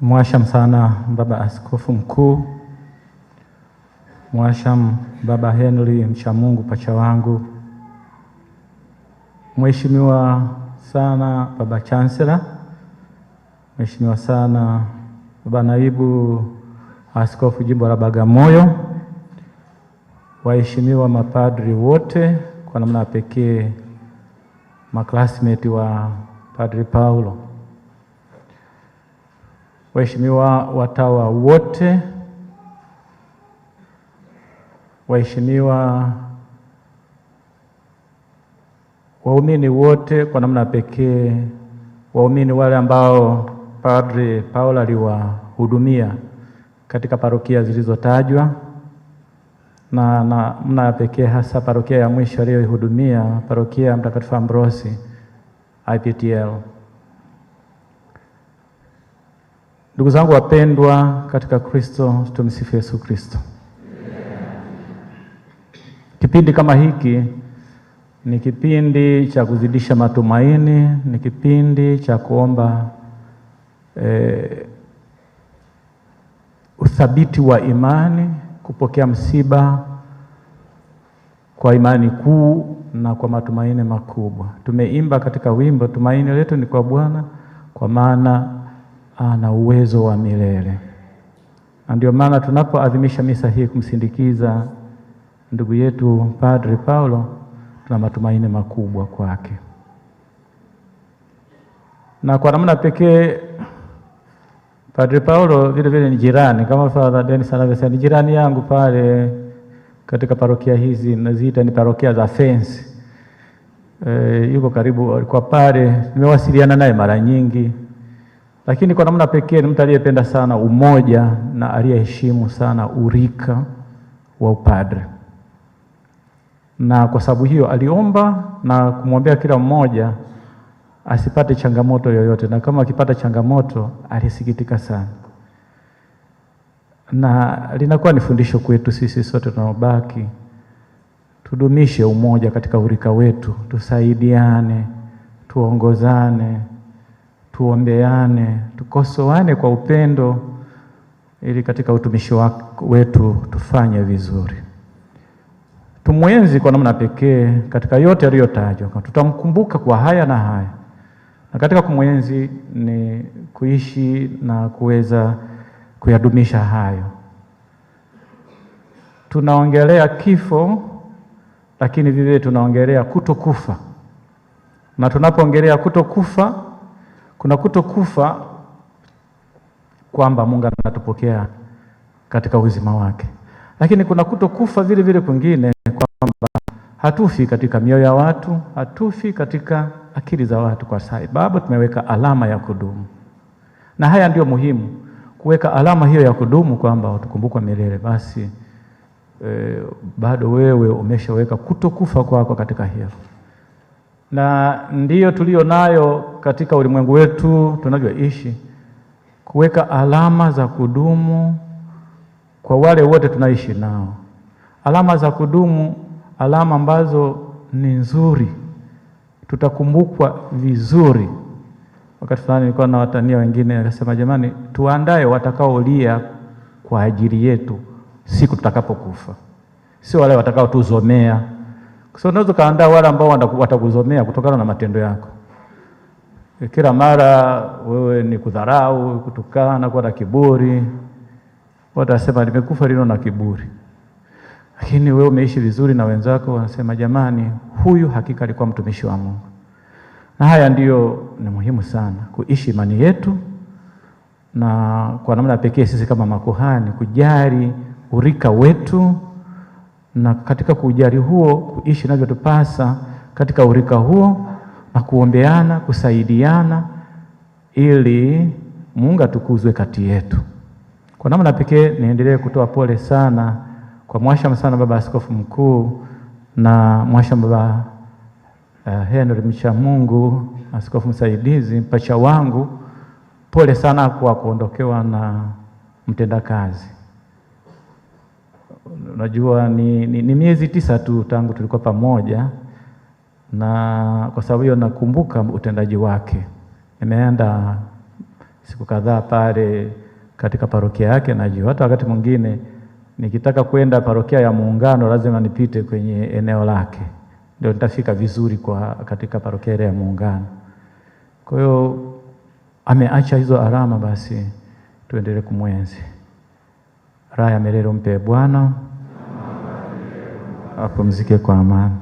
Mwasham sana Baba Askofu Mkuu, Mwasham Baba Henry Mchamungu pacha wangu, Mheshimiwa sana Baba Chancellor, Mheshimiwa sana Baba Naibu Askofu Jimbo la Bagamoyo, waheshimiwa mapadri wote, kwa namna pekee maklasmeti wa Padri Paulo, waheshimiwa watawa wote, waheshimiwa waumini wote, kwa namna pekee waumini wale ambao Padri Paulo aliwahudumia katika parokia zilizotajwa, na namna pekee hasa parokia ya mwisho aliyohudumia, parokia Mtakatifu Ambrosi IPTL. Ndugu zangu wapendwa katika Kristo, tumsifu Yesu Kristo. Kipindi kama hiki ni kipindi cha kuzidisha matumaini, ni kipindi cha kuomba uthabiti wa imani, kupokea msiba kwa imani kuu na kwa matumaini makubwa. Tumeimba katika wimbo, tumaini letu ni kwa Bwana, kwa maana ana uwezo wa milele. Na ndio maana tunapoadhimisha misa hii kumsindikiza ndugu yetu Padri Paulo, tuna matumaini makubwa kwake. Na kwa namna pekee Padri Paulo vile vile ni jirani, kama Father Dennis anavyosema, ni jirani yangu pale katika parokia hizi, naziita ni parokia za fence. Yuko karibu, alikuwa pale, nimewasiliana naye mara nyingi. Lakini kwa namna pekee ni mtu aliyependa sana umoja na aliyeheshimu sana urika wa upadre. Na kwa sababu hiyo aliomba na kumwombea kila mmoja asipate changamoto yoyote, na kama akipata changamoto alisikitika sana. Na linakuwa ni fundisho kwetu sisi sote tunaobaki, tudumishe umoja katika urika wetu, tusaidiane, tuongozane, tuombeane, tukosoane kwa upendo, ili katika utumishi wetu tufanye vizuri. Tumwenzi kwa namna pekee katika yote aliyotajwa. Tutamkumbuka kwa haya na haya. Na katika kumwenzi ni kuishi na kuweza kuyadumisha hayo. Tunaongelea kifo, lakini vile tunaongelea kutokufa. Na tunapoongelea kutokufa, kuna kutokufa kwamba Mungu anatupokea katika uzima wake. Lakini kuna kutokufa vile vile kwingine kwamba hatufi katika mioyo ya watu, hatufi katika akili za watu, kwa sababu tumeweka alama ya kudumu. Na haya ndio muhimu, kuweka alama hiyo ya kudumu kwamba utukumbukwa milele. Basi bado wewe umeshaweka kutokufa kwako katika hilo. Na ndiyo tulio nayo katika ulimwengu wetu tunavyoishi, kuweka alama za kudumu kwa wale wote tunaishi nao. Alama za kudumu, alama ambazo ni nzuri, tutakumbukwa vizuri. Wakati fulani nilikuwa na watania wengine, akasema jamani, tuandae watakaolia kwa ajili yetu siku tutakapokufa, sio wale watakao tuzomea. Kwa sababu unaweza kaandaa wale ambao watakuzomea kutokana na matendo yako. Kila mara wewe ni kudharau, kutukana, kuwa na kiburi. Watasema nimekufa lino na kiburi. Lakini wewe umeishi vizuri na wenzako, wanasema jamani, huyu hakika alikuwa mtumishi wa Mungu. Na haya ndiyo ni muhimu sana, kuishi imani yetu, na kwa namna pekee sisi kama makuhani kujali urika wetu, na katika kujali huo kuishi inavyotupasa katika urika huo, na kuombeana, kusaidiana, ili Mungu atukuzwe kati yetu. Kwa namna pekee niendelee kutoa pole sana kwa Mwasham sana Baba Askofu Mkuu na Mwasham Baba Henry Mchamungu, askofu msaidizi, pacha wangu. Pole sana kwa kuondokewa na mtendakazi. Unajua ni miezi 9 tu tangu tulikuwa pamoja, na kwa sababu hiyo nakumbuka utendaji wake. Nimeenda siku kadhaa pale katika parokia yake. Najua hata wakati mwingine nikitaka kwenda parokia ya Muungano lazima nipite kwenye eneo lake, ndio nitafika vizuri katika parokia ya Muungano. Kwa hiyo ameacha hizo alama, basi tuendelee kumwenzi. Raha ya milele umpe Bwana, apumzike kwa amani.